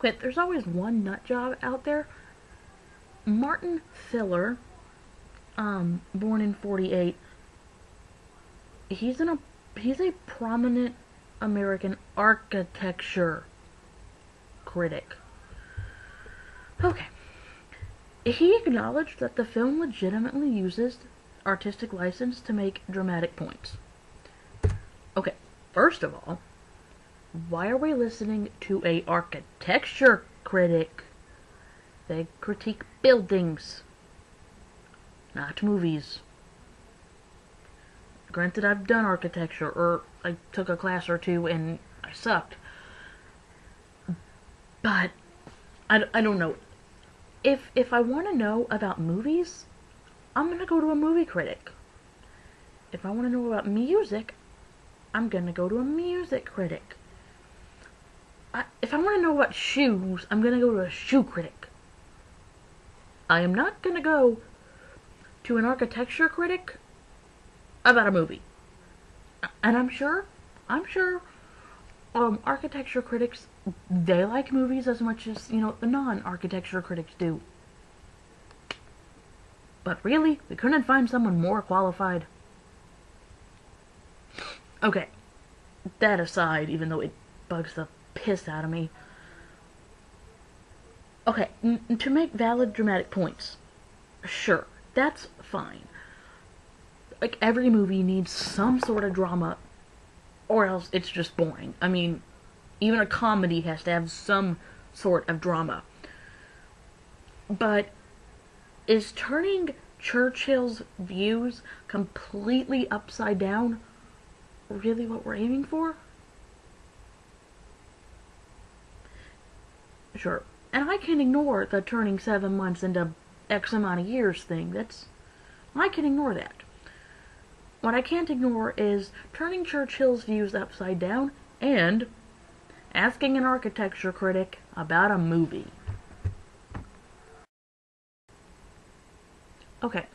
Okay, there's always one nut job out there. Martin Filler, born in 48, he's a prominent American architecture critic. Okay. He acknowledged that the film legitimately uses artistic license to make dramatic points. Okay, first of all, why are we listening to a architecture critic? They critique buildings, not movies. Granted, I've done architecture, or I took a class or two and I sucked. But, I don't know. If I want to know about movies, I'm going to go to a movie critic. If I want to know about music, I'm going to go to a music critic. If I want to know about shoes, I'm going to go to a shoe critic. I am not going to go to an architecture critic about a movie. And I'm sure, architecture critics, they like movies as much as, the non-architecture critics do. But really, we couldn't find someone more qualified. Okay, that aside, even though it bugs the piss out of me. Okay, to make valid dramatic points. Sure, that's fine. Like, every movie needs some sort of drama, or else it's just boring. I mean, even a comedy has to have some sort of drama. But is turning Churchill's views completely upside down really what we're aiming for? Sure. And I can ignore the turning 7 months into X amount of years thing. I can ignore that. What I can't ignore is turning Churchill's views upside down and asking an architecture critic about a movie. Okay,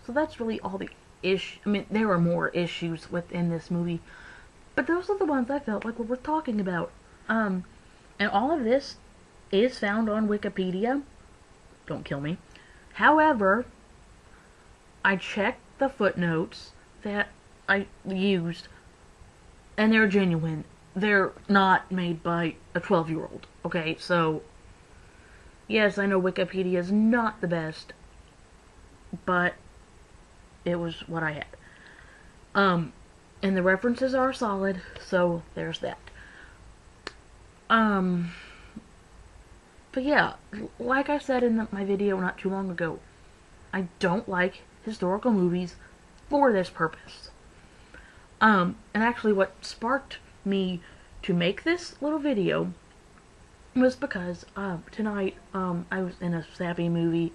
so that's really all the I mean, there were more issues within this movie, but those are the ones I felt like were worth talking about. And all of this is found on Wikipedia. Don't kill me. However, I checked the footnotes that I used, and they're genuine. They're not made by a 12-year-old. Okay, so yes, I know Wikipedia is not the best, but it was what I had. And the references are solid, so there's that. But yeah, like I said in my video not too long ago, I don't like historical movies for this purpose. And actually what sparked me to make this little video was because tonight I was in a sappy mood.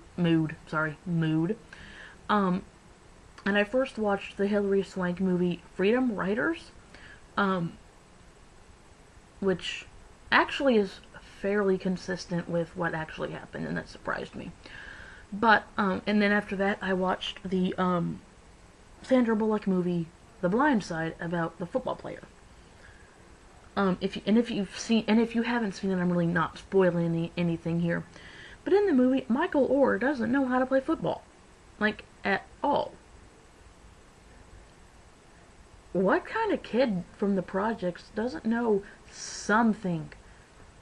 And I first watched the Hilary Swank movie Freedom Writers, which actually is fairly consistent with what actually happened, and that surprised me. But and then after that I watched the Sandra Bullock movie The Blind Side about the football player. If you haven't seen it, I'm really not spoiling anything here. But in the movie, Michael Orr doesn't know how to play football, like at all. What kind of kid from the projects doesn't know something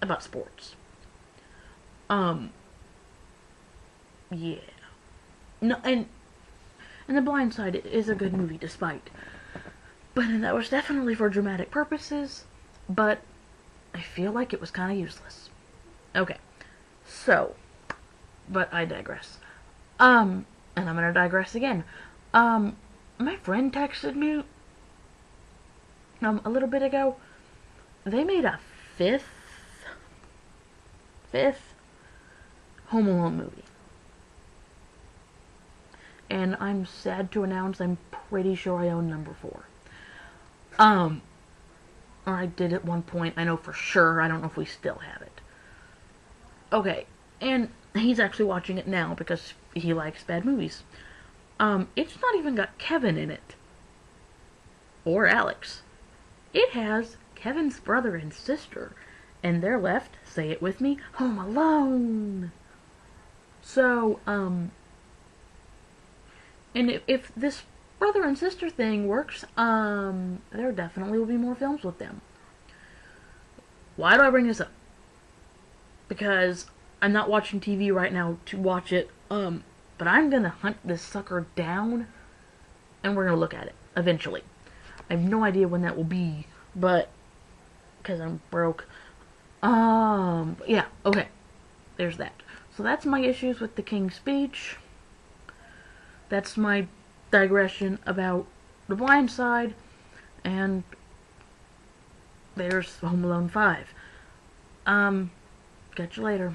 about sports? Yeah. No, and The Blind Side is a good movie, despite. But that was definitely for dramatic purposes, but I feel like it was kind of useless. Okay, so, but I digress. And I'm gonna digress again. My friend texted me, a little bit ago. They made a fifth Home Alone movie. And I'm sad to announce I'm pretty sure I own number 4. Or I did at one point. I know for sure. I don't know if we still have it. Okay, and he's actually watching it now because he likes bad movies. It's not even got Kevin in it. Or Alex. It has Kevin's brother and sister. and they're left, say it with me, home alone. So, and if this brother and sister thing works, there definitely will be more films with them. Why do I bring this up? Because I'm not watching TV right now to watch it, but I'm gonna hunt this sucker down, and we're gonna look at it, eventually. I have no idea when that will be, but, because I'm broke. Yeah, okay. There's that. So that's my issues with the King's Speech. That's my digression about The Blind Side, and there's Home Alone 5. Catch you later.